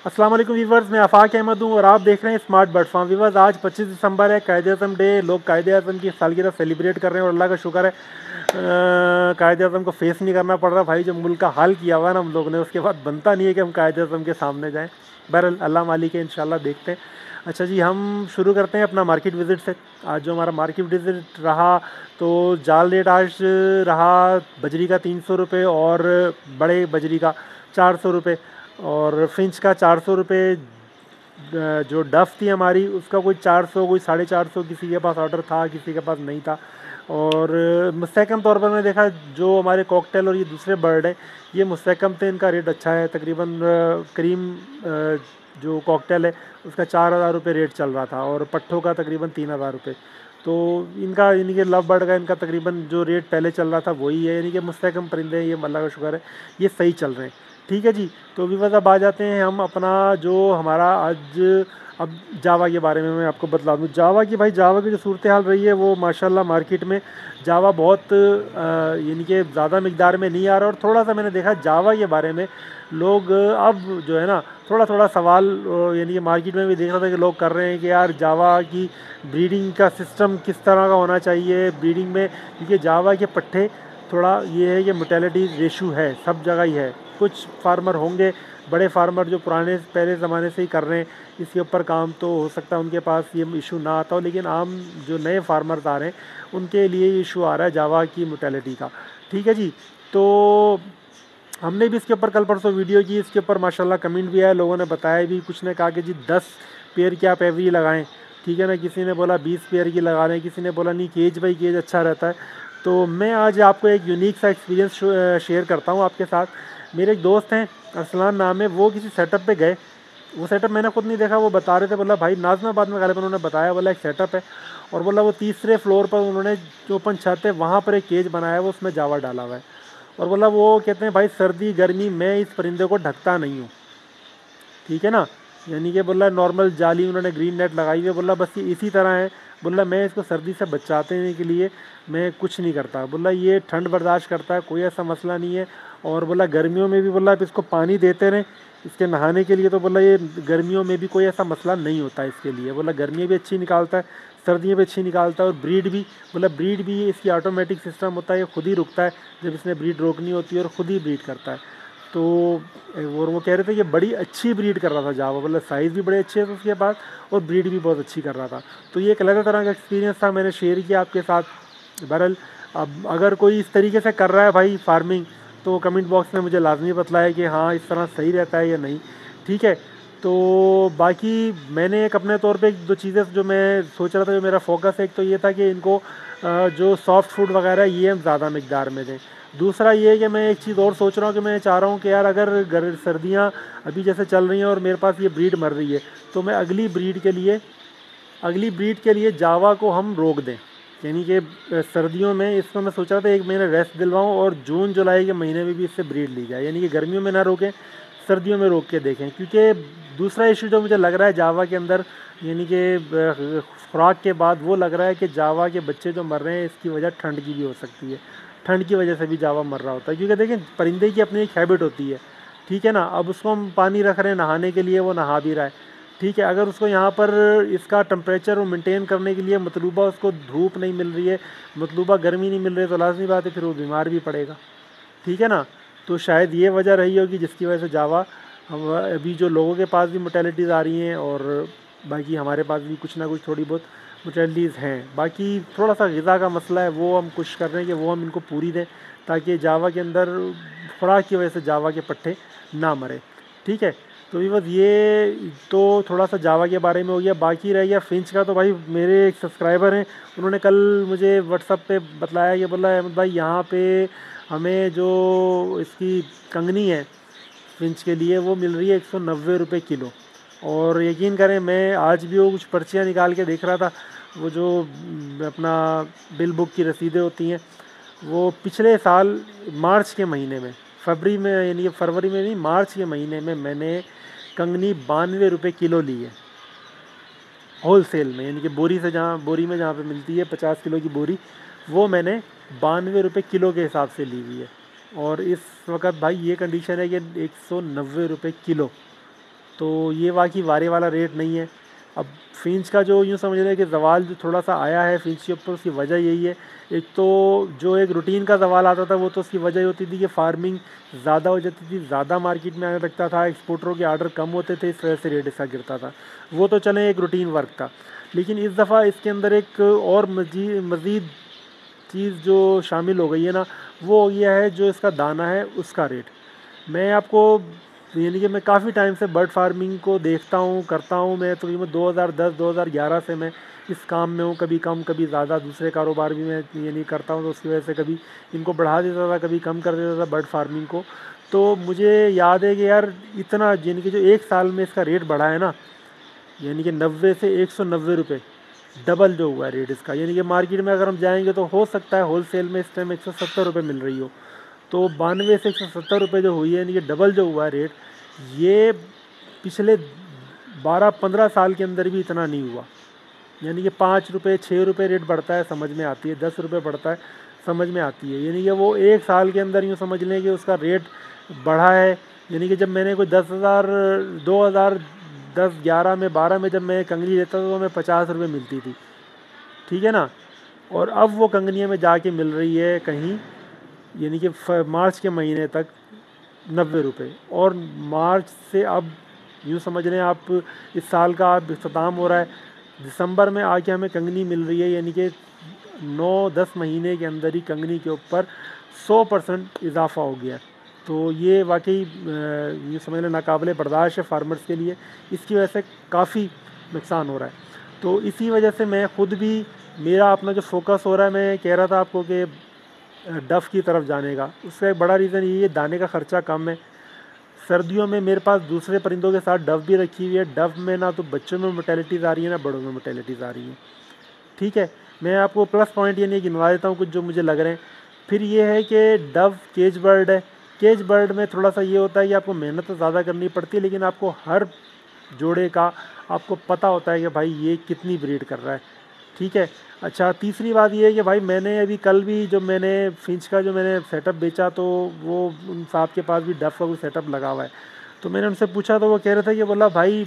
अस्सलाम वालेकुम वीवर्स, मैं आफाक अहमद हूँ और आप देख रहे हैं स्मार्ट बर्ड फार्म। वीवर्स, आज 25 दिसंबर है, कायद-ए-आज़म डे। लोग कायद-ए-आज़म की सालगिरह सेलिब्रेट कर रहे हैं और अल्लाह का शुक्र है कायद-ए-आज़म को फेस नहीं करना पड़ रहा। भाई, जो मुल्क का हाल किया हुआ है ना हम लोग ने, उसके बाद बनता नहीं है कि हम कायद-ए-आज़म के सामने जाएँ। बहरहाल अल्लाह मालिक है, इंशाल्लाह देखते हैं। अच्छा जी, हम शुरू करते हैं अपना मार्केट विज़िट से। आज जो हमारा मार्केट विज़िट रहा, तो जाल रेट आज रहा बजरी का 300 रुपये और बड़े बजरी का 400 रुपये और फिंच का 400 रुपये। जो डफ थी हमारी, उसका कोई 400, कोई 450, किसी के पास ऑर्डर था, किसी के पास नहीं था। और मुस्तहकम तौर पर मैंने देखा, जो हमारे कॉकटेल और ये दूसरे बर्ड हैं, ये मुस्तहकम थे, इनका रेट अच्छा है। तकरीबन करीम जो कॉकटेल है उसका 4,000 रुपये रेट चल रहा था और पट्ठों का तकरीबन 3,000 रुपये। तो इनका, यानी कि लव बर्ड का इनका तकरीबन जो रेट पहले चल रहा था वही है, यानी कि मुस्तहकम परिंदे हैं, ये अल्लाह का शुक्र है, ये सही चल रहे हैं। ठीक है जी। तो भी बस अब आ जाते हैं हम अपना जो हमारा आज, अब जावा के बारे में मैं आपको बतला दूँ। जावा की, भाई जावा की जो सूरत हाल रही है वो माशाल्लाह मार्केट में जावा बहुत यानी कि ज़्यादा मिकदार में नहीं आ रहा। और थोड़ा सा मैंने देखा जावा के बारे में लोग अब जो है ना थोड़ा थोड़ा सवाल, यानी कि मार्केट में भी देख रहा था कि लोग कर रहे हैं कि यार जावा की ब्रीडिंग का सिस्टम किस तरह का होना चाहिए ब्रीडिंग में, क्योंकि जावा के पट्ठे थोड़ा ये है कि मोटेलिटी रेशू है, सब जगह ही है। कुछ फार्मर होंगे बड़े फार्मर जो पुराने पहले ज़माने से ही कर रहे हैं इसके ऊपर काम, तो हो सकता है उनके पास ये इशू ना आता हो, लेकिन आम जो नए फार्मर्स आ रहे हैं उनके लिए इशू आ रहा है जावा की मोटेलिटी का। ठीक है जी। तो हमने भी इसके ऊपर कल परसों वीडियो की, इसके ऊपर माशाल्लाह कमेंट भी आया, लोगों ने बताया भी, कुछ ने कहा कि जी 10 पेयर की आप एवरी लगाएं। ठीक है ना, किसी ने बोला 20 पेयर की लगा लें, किसी ने बोला नहीं केज बाई केज अच्छा रहता है। तो मैं आज आपको एक यूनिक सा एक्सपीरियंस शेयर करता हूँ आपके साथ। मेरे एक दोस्त हैं, अरसलान नाम है, वो किसी सेटअप पे गए। वो सेटअप मैंने खुद नहीं देखा, वो बता रहे थे, बोला भाई नाज़िमाबाद में गालिबन उन्होंने बताया, बोला एक सेटअप है और बोला वो तीसरे फ्लोर पर उन्होंने जो ओपन छत है वहाँ पर एक केज बनाया है, वो उसमें जावा डाला हुआ है। और बोला वो कहते हैं भाई सर्दी गर्मी मैं इस परिंदे को ढकता नहीं हूँ। ठीक है ना, यानी कि बोला नॉर्मल जाली उन्होंने ग्रीन नेट लगाई हुई है, बोला बस ये इसी तरह है, बोला मैं इसको सर्दी से बचाने के लिए मैं कुछ नहीं करता, बोला ये ठंड बर्दाश्त करता है, कोई ऐसा मसला नहीं है। और बोला गर्मियों में भी बोला आप इसको पानी देते रहें इसके नहाने के लिए, तो बोला ये गर्मियों में भी कोई ऐसा मसला नहीं होता इसके लिए, बोला गर्मियाँ भी अच्छी निकालता है, सर्दियाँ भी अच्छी निकालता है। और ब्रीड भी, बोला ब्रीड भी इसकी ऑटोमेटिक सिस्टम होता है, ये खुद ही रुकता है जब इसने ब्रीड रोकनी होती है और ख़ुद ही ब्रीड करता है। तो वो कह रहे थे कि बड़ी अच्छी ब्रीड कर रहा था जावा, मतलब साइज़ भी बड़े अच्छे थे उसके पास और ब्रीड भी बहुत अच्छी कर रहा था। तो ये एक अलग तरह का एक्सपीरियंस था, मैंने शेयर किया आपके साथ। बहरहाल अब अगर कोई इस तरीके से कर रहा है भाई फार्मिंग, तो कमेंट बॉक्स में मुझे लाजमी बतलाया कि हाँ इस तरह सही रहता है या नहीं। ठीक है। तो बाकी मैंने एक अपने तौर पे एक दो चीज़ें जो मैं सोच रहा था, जो मेरा फोकस है, एक तो ये था कि इनको जो सॉफ्ट फूड वगैरह ये हम ज़्यादा मकदार में दें। दूसरा ये है कि मैं एक चीज़ और सोच रहा हूँ कि मैं चाह रहा हूँ कि यार अगर सर्दियाँ अभी जैसे चल रही हैं और मेरे पास ये ब्रीड मर रही है, तो मैं अगली ब्रीड के लिए जावा को हम रोक दें। यानी कि सर्दियों में इसको मैं सोच रहा था एक महीने रेस्ट दिलवाऊँ और जून जुलाई के महीने में भी इससे ब्रीड ली जाए, यानी कि गर्मियों में ना रोकें, सर्दियों में रोक के देखें। क्योंकि दूसरा इशू जो मुझे लग रहा है जावा के अंदर, यानी कि खुराक के बाद, वो लग रहा है कि जावा के बच्चे जो मर रहे हैं इसकी वजह ठंड की भी हो सकती है। ठंड की वजह से भी जावा मर रहा होता है, क्योंकि देखें परिंदे की अपनी एक हैबिट होती है। ठीक है ना, अब उसको हम पानी रख रहे हैं नहाने के लिए, वो नहा भी रहा है। ठीक है, अगर उसको यहाँ पर इसका टेम्परेचर मेंटेन करने के लिए मतलूबा उसको धूप नहीं मिल रही है, मतलूबा गर्मी नहीं मिल रही है, तो लाजमी बात है फिर वो बीमार भी पड़ेगा। ठीक है ना। तो शायद ये वजह रही होगी जिसकी वजह से जावा अभी जो लोगों के पास भी मोटेलिटीज़ आ रही हैं और बाकी हमारे पास भी कुछ ना कुछ थोड़ी बहुत मोटेलिटीज़ हैं। बाकी थोड़ा सा ग़िज़ा का मसला है, वो हम कोशिश कर रहे हैं कि वो हम इनको पूरी दें, ताकि जावा के अंदर खुराक की वजह से जावा के पट्टे ना मरे। ठीक है। तो ये बस ये तो थोड़ा सा जावा के बारे में हो गया। बाकी रह गया फिंच का, तो भाई मेरे एक सब्सक्राइबर हैं, उन्होंने कल मुझे व्हाट्सअप पे बतलाया कि बोला अहमद भाई यहाँ पे हमें जो इसकी कंगनी है फिंच के लिए वो मिल रही है 190 रुपये किलो। और यकीन करें मैं आज भी वो कुछ पर्चियाँ निकाल के देख रहा था, वो जो अपना बिल बुक की रसीदें होती हैं, वो पिछले साल मार्च के महीने में, फरवरी में, यानी कि फरवरी में नहीं, मार्च के महीने में मैंने कंगनी 92 रुपये किलो ली है होल सेल में, यानी कि बोरी से, जहाँ बोरी में जहाँ पे मिलती है 50 किलो की बोरी, वो मैंने 92 रुपये किलो के हिसाब से ली हुई है। और इस वक्त भाई ये कंडीशन है कि 190 रुपये किलो। तो ये वाकई वारे वाला रेट नहीं है। अब फिंच का जो यूँ समझ रहे हैं कि ज़वाल जो थोड़ा सा आया है फिंच के ऊपर, उसकी वजह यही है। एक तो जो एक रूटीन का ज़वाल आता था वो तो उसकी वजह होती थी कि फार्मिंग ज़्यादा हो जाती थी, ज़्यादा मार्केट में आने लगता था, एक्सपोर्टरों के आर्डर कम होते थे, इस वजह से रेट इसका गिरता था। वो तो चले एक रूटीन वर्क था, लेकिन इस दफ़ा इसके अंदर एक और मज़ीद चीज़ जो शामिल हो गई है ना, वो हो गया है जो इसका दाना है उसका रेट। मैं आपको यानी कि मैं काफ़ी टाइम से बर्ड फार्मिंग को देखता हूँ, करता हूँ। मैं तकरीबन 2010-2011 से मैं इस काम में हूँ, कभी कम कभी ज़्यादा। दूसरे कारोबार भी मैं ये नहीं करता हूँ, तो उसकी वजह से कभी इनको बढ़ा देता था, कभी कम कर देता था बर्ड फार्मिंग को। तो मुझे याद है कि यार इतना यानी कि जो एक साल में इसका रेट बढ़ा है ना, यानी कि 90 से 190 रुपये, डबल जो हुआ है रेट इसका। यानी कि मार्केट में अगर हम जाएंगे तो हो सकता है होलसेल में इस टाइम 170 रुपये मिल रही हो, तो 92 से 170 रुपये जो हुई है, यानी कि डबल जो हुआ है रेट, ये पिछले 12-15 साल के अंदर भी इतना नहीं हुआ। यानी कि 5 रुपये 6 रुपये रेट बढ़ता है समझ में आती है, 10 रुपये बढ़ता है समझ में आती है। यानी कि वो एक साल के अंदर यूँ समझ लें कि उसका रेट बढ़ा है। यानी कि जब मैंने कोई 2010-11 में 12 में जब मैं कंगनी लेता था तो मैं 50 रुपये मिलती थी, ठीक है ना। और अब वो कंगनियाँ में जाके मिल रही है कहीं, यानी कि मार्च के महीने तक 90 रुपये, और मार्च से अब यूँ समझ लें आप इस साल का अब अख्ताम हो रहा है, दिसंबर में आके हमें कंगनी मिल रही है। यानी कि 9-10 महीने के अंदर ही कंगनी के ऊपर 100% इजाफा हो गया। तो ये वाकई यूँ समझ लें नाकाबिले बर्दाश्त है फार्मर्स के लिए। इसकी वजह से काफ़ी नुकसान हो रहा है। तो इसी वजह से मैं ख़ुद भी, मेरा अपना जो फोकस हो रहा है, मैं कह रहा था आपको कि डफ़ की तरफ जाने का, उसका एक बड़ा रीज़न ये है, दाने का ख़र्चा कम है। सर्दियों में मेरे पास दूसरे परिंदों के साथ डफ़ भी रखी हुई है। डफ़ में ना तो बच्चों में मोर्टेलिटीज़ आ रही है ना बड़ों में मोर्टेलिटीज़ आ रही है, ठीक है। मैं आपको प्लस पॉइंट ये नहीं गिनवा देता हूँ कुछ जो मुझे लग रहे हैं। फिर ये है कि डव केज बर्ड है। केज बर्ड में थोड़ा सा ये होता है कि आपको मेहनत तो ज़्यादा करनी पड़ती है, लेकिन आपको हर जोड़े का आपको पता होता है कि भाई ये कितनी ब्रीड कर रहा है, ठीक है। अच्छा, तीसरी बात ये है कि भाई मैंने अभी कल भी जो मैंने फिंच का जो मैंने सेटअप बेचा, तो वो उन साहब के पास भी डफ़ का कोई सेटअप लगा हुआ है। तो मैंने उनसे पूछा तो वो कह रहे थे कि बोला भाई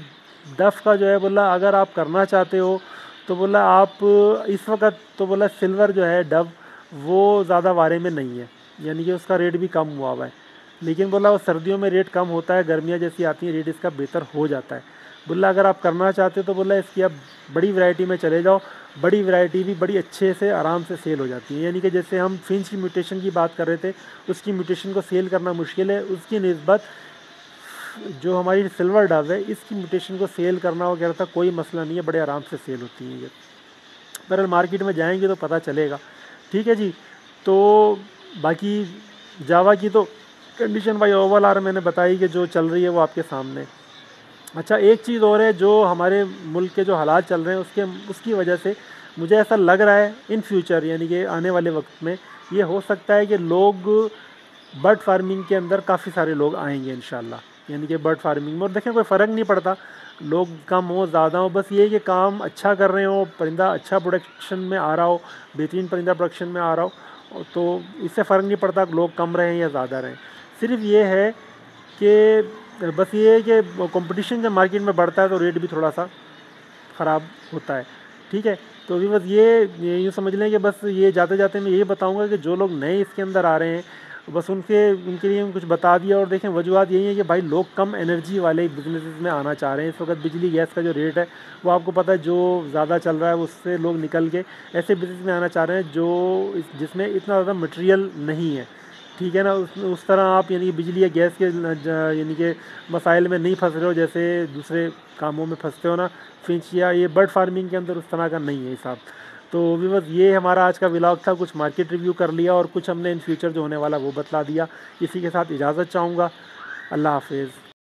डफ़ का जो है, बोला अगर आप करना चाहते हो तो बोला आप इस वक्त, तो बोला सिल्वर जो है डव वो ज़्यादा वारे में नहीं है, यानी कि उसका रेट भी कम हुआ है। लेकिन बोला वो सर्दियों में रेट कम होता है, गर्मियाँ जैसी आती हैं रेट इसका बेहतर हो जाता है। बोला अगर आप करना चाहते हो तो बोला इसकी आप बड़ी वैरायटी में चले जाओ, बड़ी वैरायटी भी बड़ी अच्छे से आराम से सेल हो जाती है। यानी कि जैसे हम फिंच की म्यूटेशन की बात कर रहे थे, उसकी म्यूटेशन को सेल करना मुश्किल है, उसकी निस्बत जो हमारी सिल्वर डव है इसकी म्यूटेशन को सेल करना हो गया था कोई मसला नहीं है, बड़े आराम से सेल होती है ये। पर मार्केट में जाएंगे तो पता चलेगा, ठीक है जी। तो बाकी जावा की तो कंडीशन भाई ओवरऑल आर मैंने बताई कि जो चल रही है वो आपके सामने। अच्छा, एक चीज़ और है, जो हमारे मुल्क के जो हालात चल रहे हैं उसकी वजह से मुझे ऐसा लग रहा है इन फ्यूचर, यानी कि आने वाले वक्त में ये हो सकता है कि लोग बर्ड फार्मिंग के अंदर काफ़ी सारे लोग आएंगे इंशाल्लाह। यानी कि बर्ड फार्मिंग में, और देखें कोई फ़र्क नहीं पड़ता लोग कम हो ज़्यादा हो, बस ये है कि काम अच्छा कर रहे हो, परिंदा अच्छा प्रोडक्शन में आ रहा हो, बेहतरीन परिंदा प्रोडक्शन में आ रहा हो, तो इससे फ़र्क नहीं पड़ता लोग कम रहें या ज़्यादा रहें। सिर्फ ये है कि बस ये है कि कंपटीशन जब मार्केट में बढ़ता है तो रेट भी थोड़ा सा ख़राब होता है, ठीक है। तो अभी बस ये यूँ समझ लें कि बस ये जाते जाते मैं यही बताऊंगा कि जो लोग नए इसके अंदर आ रहे हैं, बस उनके लिए कुछ बता दिया। और देखें वजूहत यही है कि भाई लोग कम एनर्जी वाले बिजनेसेस में आना चाह रहे हैं। इस वक्त बिजली गैस का जो रेट है वो आपको पता है जो ज़्यादा चल रहा है, उससे लोग निकल के ऐसे बिज़नेस में आना चाह रहे हैं जो जिसमें इतना ज़्यादा मटेरियल नहीं है, ठीक है ना। उस तरह आप यानी बिजली या गैस के यानी कि मसाइल में नहीं फंस रहे हो जैसे दूसरे कामों में फंसते हो ना, फिंच या ये बर्ड फार्मिंग के अंदर उस तरह का नहीं है हिसाब। तो भी बस ये हमारा आज का व्लॉग था, कुछ मार्केट रिव्यू कर लिया और कुछ हमने इन फ्यूचर जो होने वाला वो बतला दिया। इसी के साथ इजाज़त चाहूँगा, अल्लाह हाफिज़।